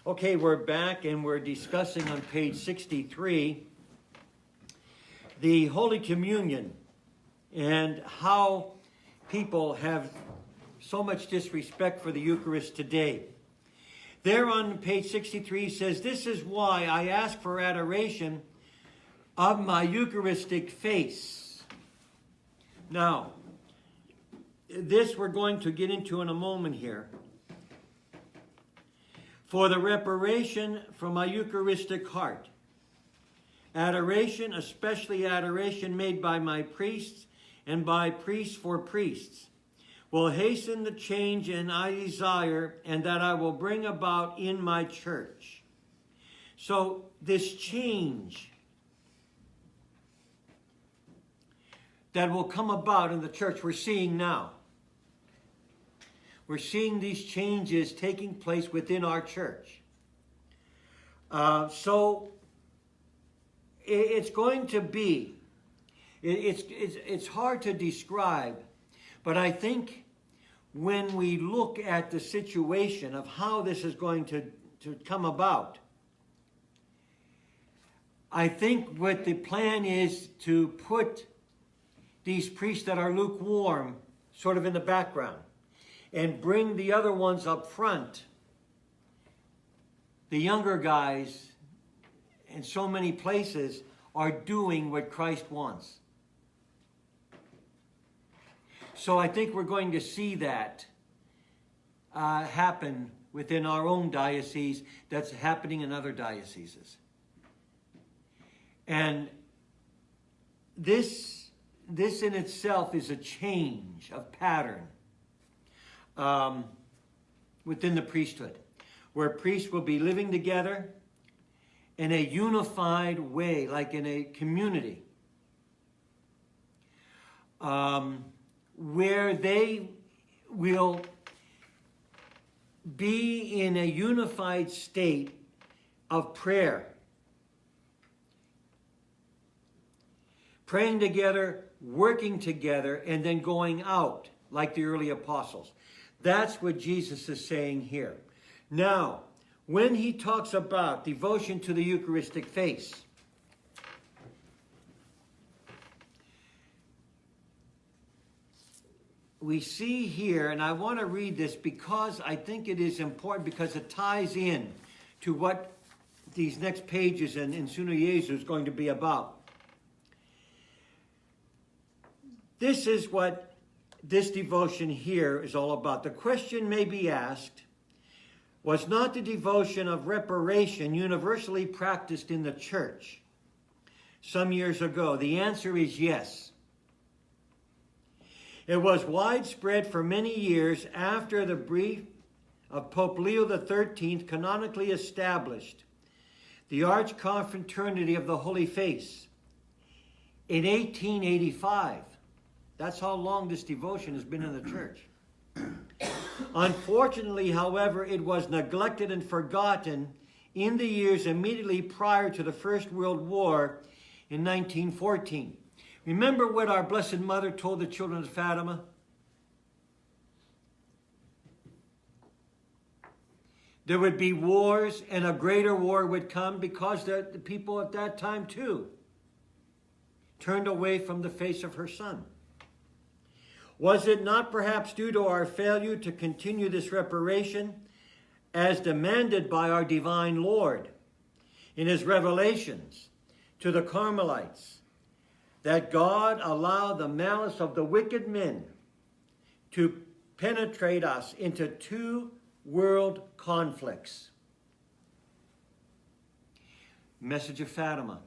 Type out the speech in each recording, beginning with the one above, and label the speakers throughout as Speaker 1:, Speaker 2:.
Speaker 1: Okay, we're back and we're discussing on page 63 the Holy Communion and how people have so much disrespect for the Eucharist today. There on page 63 says, "This is why I ask for adoration of my Eucharistic face." Now, this we're going to get into in a moment here. "For the reparation from my Eucharistic heart, adoration, especially adoration made by my priests and by priests for priests, will hasten the change and I desire and that I will bring about in my church." So this change that will come about in the church we're seeing now. We're seeing these changes taking place within our church. So it's going to be, it's hard to describe, but I think when we look at the situation of how this is going to come about, I think what the plan is to put these priests that are lukewarm sort of in the background and bring the other ones up front. The younger guys in so many places are doing what Christ wants. So I think we're going to see that happen within our own diocese. That's happening in other dioceses. And this in itself is a change of pattern within the priesthood, where priests will be living together in a unified way, like in a community, where they will be in a unified state of prayer, praying together, working together, and then going out like the early apostles. That's what Jesus is saying here. Now, when he talks about devotion to the Eucharistic face, we see here, and I want to read this because I think it is important, because it ties in to what these next pages in SInu Jesu is going to be about. This is what this devotion here is all about. The question may be asked, was not the devotion of reparation universally practiced in the church some years ago? The answer is yes. It was widespread for many years after the brief of Pope Leo XIII canonically established the Archconfraternity of the Holy Face in 1885. That's how long this devotion has been in the church. Unfortunately, however, it was neglected and forgotten in the years immediately prior to the First World War in 1914. Remember what our Blessed Mother told the children of Fatima? There would be wars, and a greater war would come, because the people at that time too turned away from the face of her Son. Was it not perhaps due to our failure to continue this reparation as demanded by our divine Lord in his revelations to the Carmelites, that God allowed the malice of the wicked men to penetrate us into two world conflicts? Message of Fatima.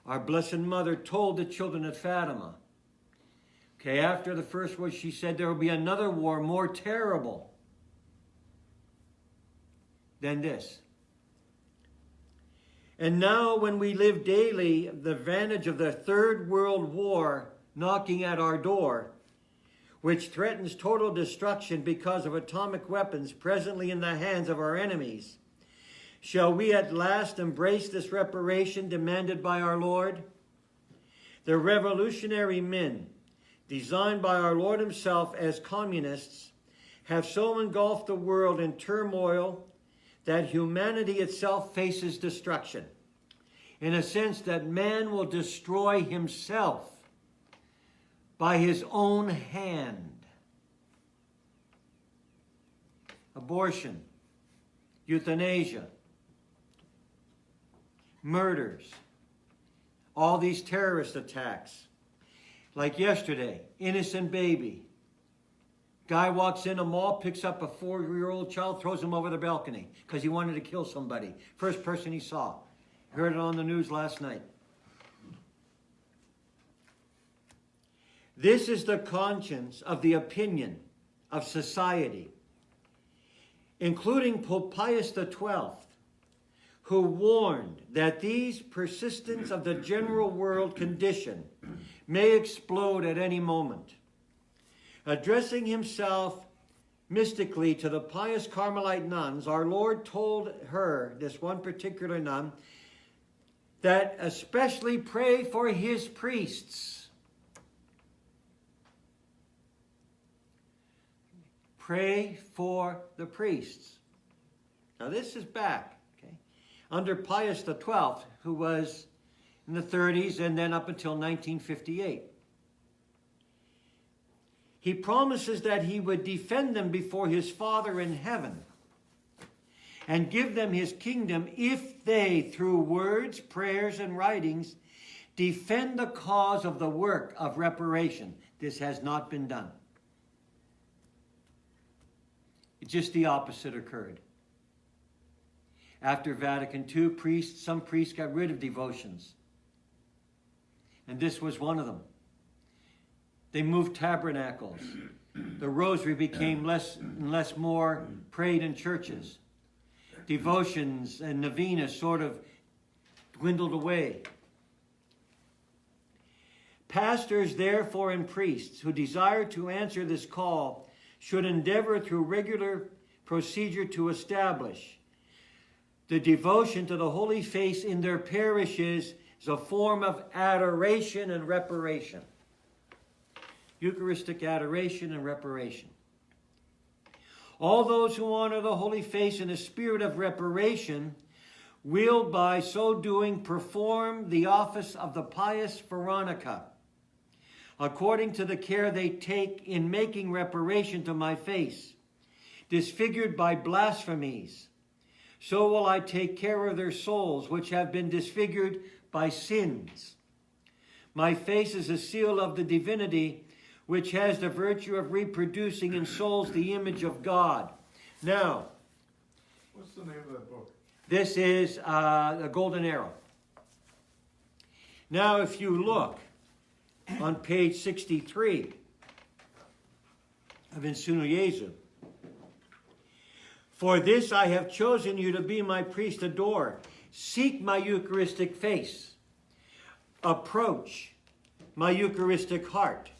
Speaker 1: Our Blessed Mother told the children at Fatima, okay, after the first war, she said there will be another war more terrible than this. And now when we live daily the advantage of the Third World War knocking at our door, which threatens total destruction because of atomic weapons presently in the hands of our enemies, shall we at last embrace this reparation demanded by our Lord? The revolutionary men, designed by our Lord himself as communists, have so engulfed the world in turmoil that humanity itself faces destruction. In a sense that man will destroy himself by his own hand. Abortion, euthanasia, murders, all these terrorist attacks. Like yesterday, innocent baby. Guy walks in a mall, picks up a 4-year-old child, throws him over the balcony because he wanted to kill somebody. First person he saw. Heard it on the news last night. This is the conscience of the opinion of society, including Pope Pius XII, who warned that these persistence of the general world condition may explode at any moment. Addressing himself mystically to the pious Carmelite nuns, our Lord told her, this one particular nun, that especially pray for his priests. Pray for the priests. Now this is back, okay, under Pius XII, who was in the 30s and then up until 1958. He promises that he would defend them before his Father in heaven and give them his kingdom if they, through words, prayers, and writings, defend the cause of the work of reparation. This has not been done. Just the opposite occurred. After Vatican II, some priests got rid of devotions. And this was one of them. They moved tabernacles. The rosary became less and less more prayed in churches. Devotions and novenas sort of dwindled away. Pastors, therefore, and priests who desire to answer this call should endeavor through regular procedure to establish the devotion to the Holy Face in their parishes as a form of adoration and reparation. Eucharistic adoration and reparation. All those who honor the Holy Face in a spirit of reparation will, by so doing, perform the office of the pious Veronica, according to the care they take in making reparation to my face, disfigured by blasphemies. So will I take care of their souls, which have been disfigured by sins. My face is a seal of the divinity, which has the virtue of reproducing in souls the image of God. Now,
Speaker 2: what's the name of that book?
Speaker 1: This is The Golden Arrow. Now, if you look on page 63 of SInu Jesu, for this I have chosen you to be my priest adored. Seek my Eucharistic face. Approach my Eucharistic heart.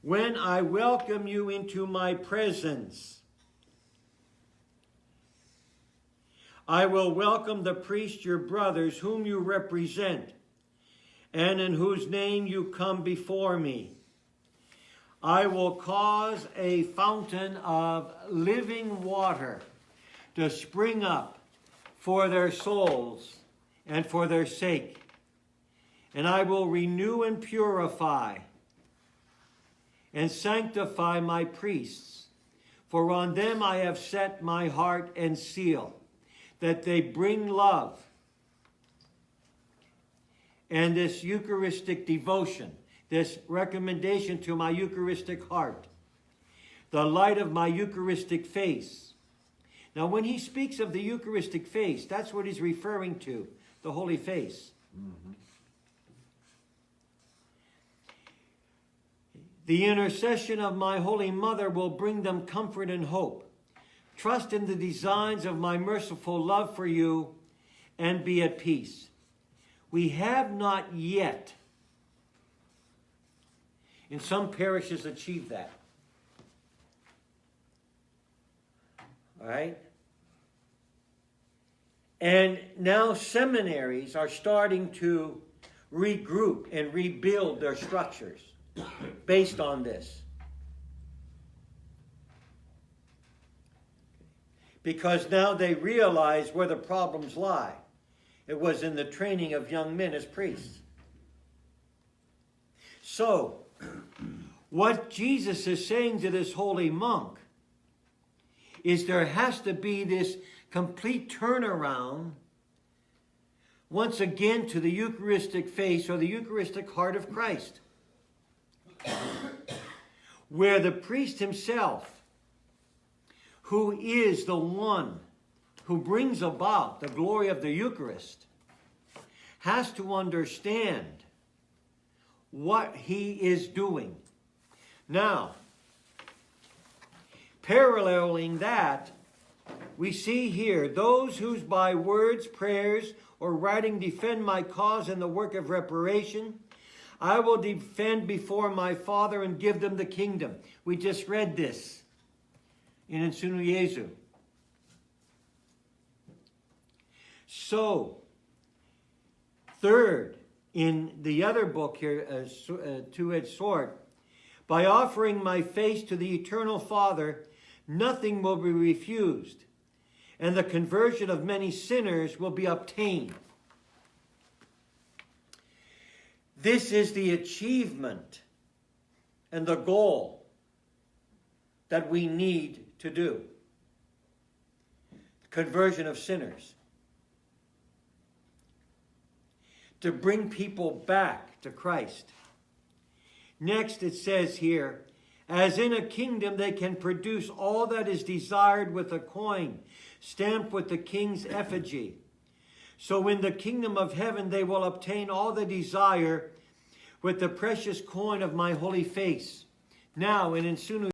Speaker 1: When I welcome you into my presence, I will welcome the priests, your brothers, whom you represent, and in whose name you come before me. I will cause a fountain of living water to spring up for their souls and for their sake. And I will renew and purify and sanctify my priests, for on them I have set my heart and seal, that they bring love and this Eucharistic devotion, this recommendation to my Eucharistic heart, the light of my Eucharistic face. Now, when he speaks of the Eucharistic face, that's what he's referring to, the Holy Face. Mm-hmm. The intercession of my Holy Mother will bring them comfort and hope. Trust in the designs of my merciful love for you and be at peace. We have not yet, in some parishes, achieved that. All right? And now seminaries are starting to regroup and rebuild their structures based on this. because now they realize where the problems lie. It was in the training of young men as priests. So, what Jesus is saying to this holy monk is there has to be this complete turnaround once again to the Eucharistic face or the Eucharistic heart of Christ, where the priest himself, who is the one who brings about the glory of the Eucharist, has to understand what he is doing. Now, paralleling that, we see here, those whose by words, prayers, or writing defend my cause in the work of reparation, I will defend before my Father and give them the kingdom. We just read this in SInu Jesu. So, third, in the other book here, two-edged sword, by offering my face to the eternal Father, nothing will be refused, and the conversion of many sinners will be obtained. This is the achievement and the goal that we need to do. Conversion of sinners. To bring people back to Christ. Next it says here, as in a kingdom they can produce all that is desired with a coin, stamped with the king's effigy. So in the kingdom of heaven they will obtain all they desire with the precious coin of my holy face. Now in SInu